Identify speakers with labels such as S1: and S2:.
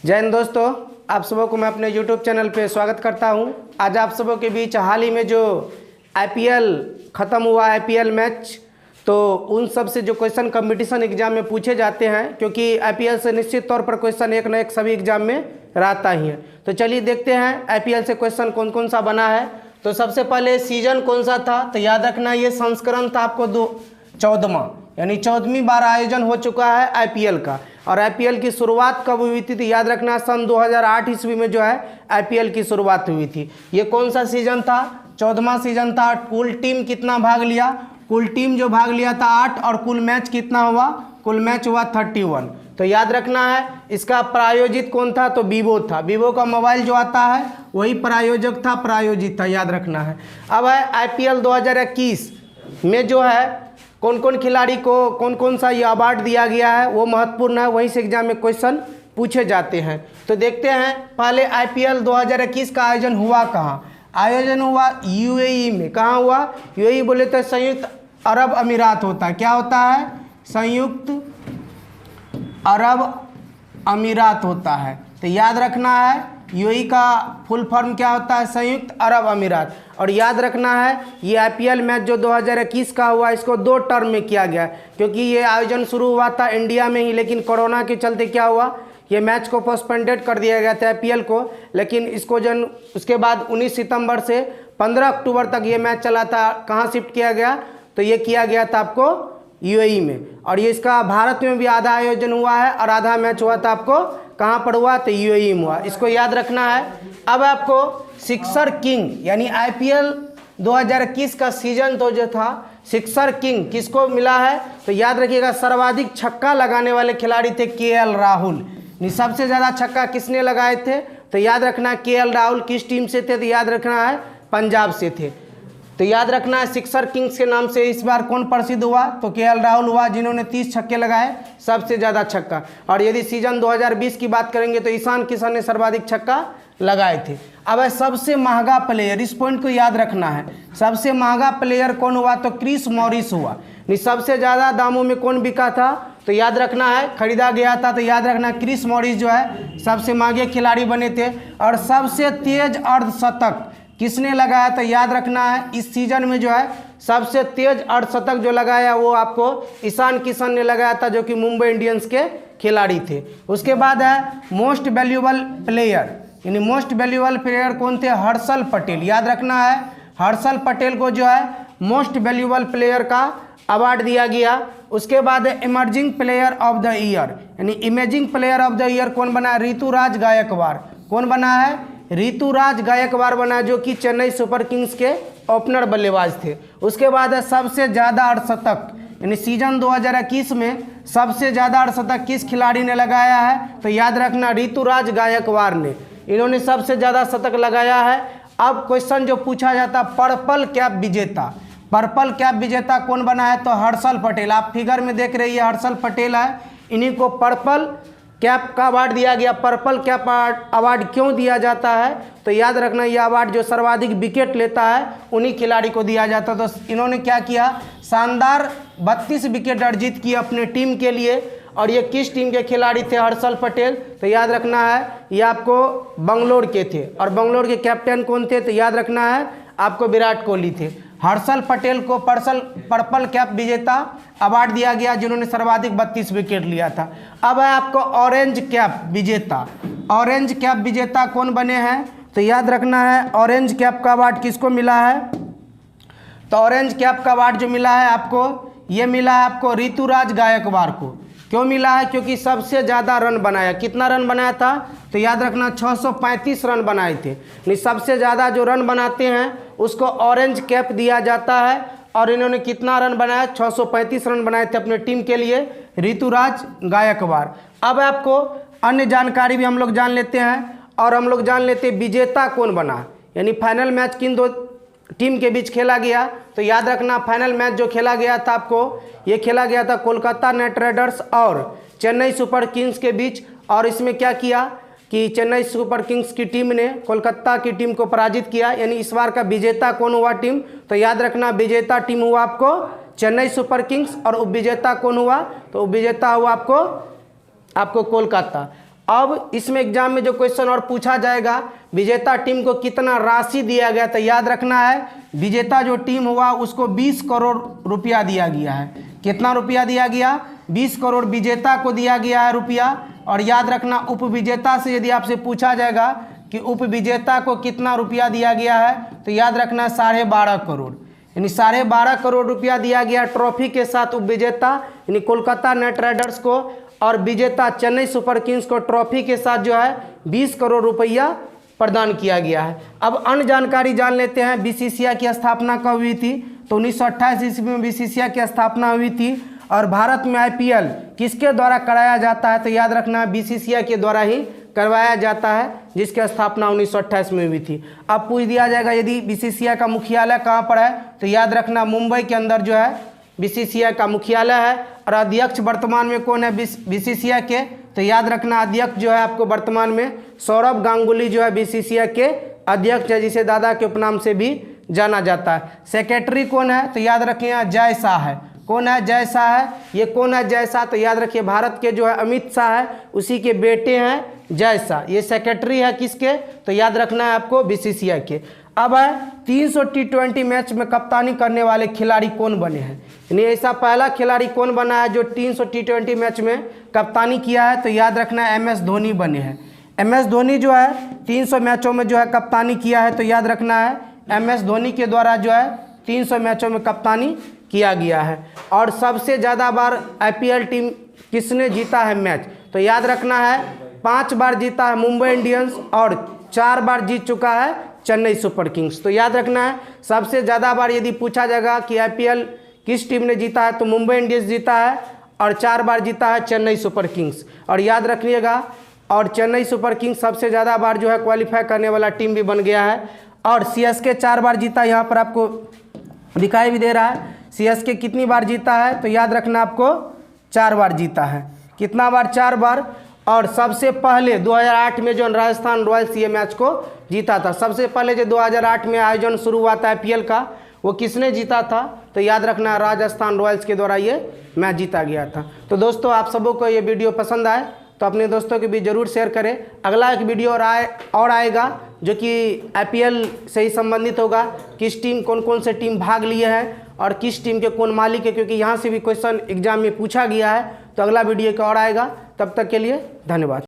S1: जय हिंद दोस्तों, आप सबों को मैं अपने YouTube चैनल पे स्वागत करता हूं। आज आप सबों के बीच हाल ही में जो IPL ख़त्म हुआ, IPL मैच, तो उन सब से जो क्वेश्चन कंपटीशन एग्जाम में पूछे जाते हैं, क्योंकि IPL से निश्चित तौर पर क्वेश्चन एक न एक सभी एग्जाम में रहता ही है। तो चलिए देखते हैं IPL से क्वेश्चन कौन कौन सा बना है। तो सबसे पहले सीजन कौन सा था, तो याद रखना ये संस्करण था आपको 14वां, यानी 14वीं बार आयोजन हो चुका है IPL का। और IPL की शुरुआत कब हुई थी, तो याद रखना सन 2008 ईस्वी में जो है IPL की शुरुआत हुई थी। ये कौन सा सीजन था, 14वां सीजन था। कुल टीम कितना भाग लिया, कुल टीम जो भाग लिया था 8, और कुल मैच कितना हुआ, कुल मैच हुआ 31। तो याद रखना है इसका प्रायोजित कौन था, तो वीवो था। वीवो का मोबाइल जो आता है वही प्रायोजक था, प्रायोजित था, याद रखना है। अब है IPL 2021 में जो है कौन कौन खिलाड़ी को कौन कौन सा ये अवार्ड दिया गया है, वो महत्वपूर्ण है, वहीं से एग्जाम में क्वेश्चन पूछे जाते हैं। तो देखते हैं पहले IPL 2021 का आयोजन हुआ कहाँ। आयोजन हुआ UAE में। कहाँ हुआ, UAE बोले तो संयुक्त अरब अमीरात होता है। क्या होता है, संयुक्त अरब अमीरात होता है। तो याद रखना है UAE का फुल फॉर्म क्या होता है, संयुक्त अरब अमीरात। और याद रखना है ये IPL मैच जो 2021 का हुआ, इसको 2 टर्म में किया गया, क्योंकि ये आयोजन शुरू हुआ था इंडिया में ही, लेकिन कोरोना के चलते क्या हुआ, ये मैच को पोस्टपोन्डेड कर दिया गया था IPL को। लेकिन इसको उसके बाद 19 सितंबर से 15 अक्टूबर तक ये मैच चला था। कहाँ शिफ्ट किया गया, तो ये किया गया था आपको UAE में। और ये इसका भारत में भी आधा आयोजन हुआ है और आधा मैच हुआ था आपको कहाँ पर हुआ, तो UAE में हुआ। इसको याद रखना है। अब आपको सिक्सर किंग यानी IPL 2021 का सीजन तो जो था, सिक्सर किंग किसको मिला है, तो याद रखिएगा सर्वाधिक छक्का लगाने वाले खिलाड़ी थे KL राहुल। सबसे ज़्यादा छक्का किसने लगाए थे, तो याद रखना KL राहुल किस टीम से थे, तो याद रखना है पंजाब से थे। तो याद रखना है सिक्सर किंग्स के नाम से इस बार कौन प्रसिद्ध हुआ, तो KL राहुल हुआ, जिन्होंने 30 छक्के लगाए, सबसे ज़्यादा छक्का। और यदि सीजन 2020 की बात करेंगे तो ईशान किशन ने सर्वाधिक छक्का लगाए थे। अब है सबसे महंगा प्लेयर, इस पॉइंट को याद रखना है। सबसे महंगा प्लेयर कौन हुआ, तो क्रिस मॉरिस हुआ। सबसे ज़्यादा दामों में कौन बिका था, तो याद रखना है खरीदा गया था, तो याद रखना क्रिस मॉरिस जो है सबसे महंगे खिलाड़ी बने थे। और सबसे तेज अर्धशतक किसने लगाया, तो याद रखना है इस सीजन में जो है सबसे तेज अर्धशतक जो लगाया वो आपको ईशान किशन ने लगाया था, जो कि मुंबई इंडियंस के खिलाड़ी थे। उसके बाद है मोस्ट वैल्यूएबल प्लेयर, यानी मोस्ट वैल्यूएबल प्लेयर कौन थे, हर्षल पटेल। याद रखना है हर्षल पटेल को जो है मोस्ट वैल्यूएबल प्लेयर का अवार्ड दिया गया। उसके बाद emerging player of the year, यानी imaging player of the year कौन बना है, ऋतुराज गायकवाड़। कौन बना है, ऋतुराज गायकवाड़ बना, जो कि चेन्नई सुपर किंग्स के ओपनर बल्लेबाज थे। उसके बाद है सबसे ज़्यादा अर्धशतक, यानी सीजन 2021 में सबसे ज़्यादा अर्धशतक किस खिलाड़ी ने लगाया है, तो याद रखना ऋतुराज गायकवाड़ ने, इन्होंने सबसे ज़्यादा शतक लगाया है। अब क्वेश्चन जो पूछा जाता पर्पल कैप विजेता, पर्पल कैप विजेता कौन बना है, तो हर्षल पटेल। आप फिगर में देख रही है हर्षल पटेल है, इन्हीं को पर्पल कैप का अवार्ड दिया गया। पर्पल कैप अवार्ड क्यों दिया जाता है, तो याद रखना यह अवार्ड जो सर्वाधिक विकेट लेता है उन्हीं खिलाड़ी को दिया जाता है। तो इन्होंने क्या किया, शानदार 32 विकेट अर्जित किए अपने टीम के लिए। और ये किस टीम के खिलाड़ी थे, हर्षल पटेल, तो याद रखना है ये आपको बंगलोर के थे। और बंगलोर के कैप्टन कौन थे, तो याद रखना है आपको विराट कोहली थे। हर्षल पटेल को पर्पल कैप विजेता अवार्ड दिया गया, जिन्होंने सर्वाधिक 32 विकेट लिया था। अब है आपको ऑरेंज कैप विजेता। ऑरेंज कैप विजेता कौन बने हैं, तो याद रखना है ऑरेंज कैप का अवार्ड किसको मिला है, तो ऑरेंज कैप का अवार्ड जो मिला है आपको, ये मिला है आपको ऋतुराज गायकवाड़ को। क्यों मिला है, क्योंकि सबसे ज़्यादा रन बनाया। कितना रन बनाया था, तो याद रखना 635 रन बनाए थे। नहीं, सबसे ज़्यादा जो रन बनाते हैं उसको ऑरेंज कैप दिया जाता है। और इन्होंने कितना रन बनाया, 635 रन बनाए थे अपने टीम के लिए, ऋतुराज गायकवाड़। अब आपको अन्य जानकारी भी हम लोग जान लेते हैं, और हम लोग जान लेते हैं विजेता कौन बना, यानी फाइनल मैच किन दो टीम के बीच खेला गया। तो याद रखना फाइनल मैच जो खेला गया था आपको, ये खेला गया था कोलकाता नाइट राइडर्स और चेन्नई सुपर किंग्स के बीच। और इसमें क्या किया कि चेन्नई सुपर किंग्स की टीम ने कोलकाता की टीम को पराजित किया। यानी इस बार का विजेता कौन हुआ टीम, तो याद रखना विजेता टीम हुआ आपको चेन्नई सुपर किंग्स। और उपविजेता कौन हुआ, तो उपविजेता हुआ आपको कोलकाता। अब इसमें एग्जाम में जो क्वेश्चन और पूछा जाएगा, विजेता टीम को कितना राशि दिया गया, तो याद रखना है विजेता जो टीम हुआ उसको 20 करोड़ रुपया दिया गया है। कितना रुपया दिया गया? 20 करोड़ विजेता को दिया गया है रुपया। और याद रखना उपविजेता से यदि आपसे पूछा जाएगा कि उपविजेता को कितना रुपया दिया गया है, तो याद रखना 12.5 करोड़, यानी 12.5 करोड़ रुपया दिया गया ट्रॉफी के साथ उपविजेता यानी कोलकाता नाइट राइडर्स को, और विजेता चेन्नई सुपर किंग्स को ट्रॉफी के साथ जो है 20 करोड़ रुपया प्रदान किया गया है। अब अन्य जानकारी जान लेते हैं। बीसीसीआई की स्थापना कब हुई थी? तो 1928 ईस्वी में बीसीसीआई की स्थापना हुई थी। और भारत में आईपीएल किसके द्वारा कराया जाता है? तो याद रखना बीसीसीआई के द्वारा ही करवाया जाता है, जिसकी स्थापना 1928 में हुई थी। अब पूछ दिया जाएगा यदि बीसीसीआई का मुख्यालय कहाँ पर है, तो याद रखना मुंबई के अंदर जो है बीसीसीआई का मुख्यालय है। और अध्यक्ष वर्तमान में कौन है बीसीसीआई के? तो याद रखना अध्यक्ष जो है आपको वर्तमान में सौरभ गांगुली जो है बीसीसीआई के अध्यक्ष है, जिसे दादा के उपनाम से भी जाना जाता है। सेक्रेटरी कौन है? तो याद रखिए जय शाह है। कौन है? जय शाह है। ये कौन है जय शाह? तो याद रखिए भारत के जो है अमित शाह है, उसी के बेटे हैं जय शाह। ये सेक्रेटरी है किसके? तो याद रखना है आपको बीसीसीआई के। अब है 300 T20 मैच में कप्तानी करने वाले खिलाड़ी कौन बने हैं, यानी ऐसा पहला खिलाड़ी कौन बना है जो 300 T20 मैच में कप्तानी किया है? तो याद रखना है MS धोनी बने हैं। MS धोनी जो है 300 मैचों में जो है कप्तानी किया है। तो याद रखना है MS धोनी के द्वारा जो है 300 मैचों में कप्तानी किया गया है। और सबसे ज़्यादा बार IPL टीम किसने जीता है मैच? तो याद रखना है 5 बार जीता है मुंबई इंडियंस और 4 बार जीत चुका है चेन्नई सुपर किंग्स। तो याद रखना है सबसे ज़्यादा बार यदि पूछा जाएगा कि IPL किस टीम ने जीता है, तो मुंबई इंडियंस जीता है और 4 बार जीता है चेन्नई सुपर किंग्स। और याद रखिएगा और चेन्नई सुपर किंग्स सबसे ज़्यादा बार जो है क्वालिफाई करने वाला टीम भी बन गया है। और CSK 4 बार जीता, यहाँ पर आपको दिखाई भी दे रहा है CSK कितनी बार जीता है। तो याद रखना आपको 4 बार जीता है। कितना बार? 4 बार। और सबसे पहले 2008 में जो राजस्थान रॉयल्स ये मैच को जीता था। सबसे पहले जो 2008 में आयोजन शुरू हुआ था IPL का, वो किसने जीता था? तो याद रखना राजस्थान रॉयल्स के द्वारा ये मैच जीता गया था। तो दोस्तों आप सबों को ये वीडियो पसंद आए तो अपने दोस्तों के भी ज़रूर शेयर करें। अगला एक वीडियो और आएगा जो कि IPL से ही संबंधित होगा। किस टीम कौन कौन से टीम भाग लिए हैं और किस टीम के कौन मालिक है, क्योंकि यहाँ से भी क्वेश्चन एग्जाम में पूछा गया है। तो अगला वीडियो का और आएगा। तब तक के लिए धन्यवाद।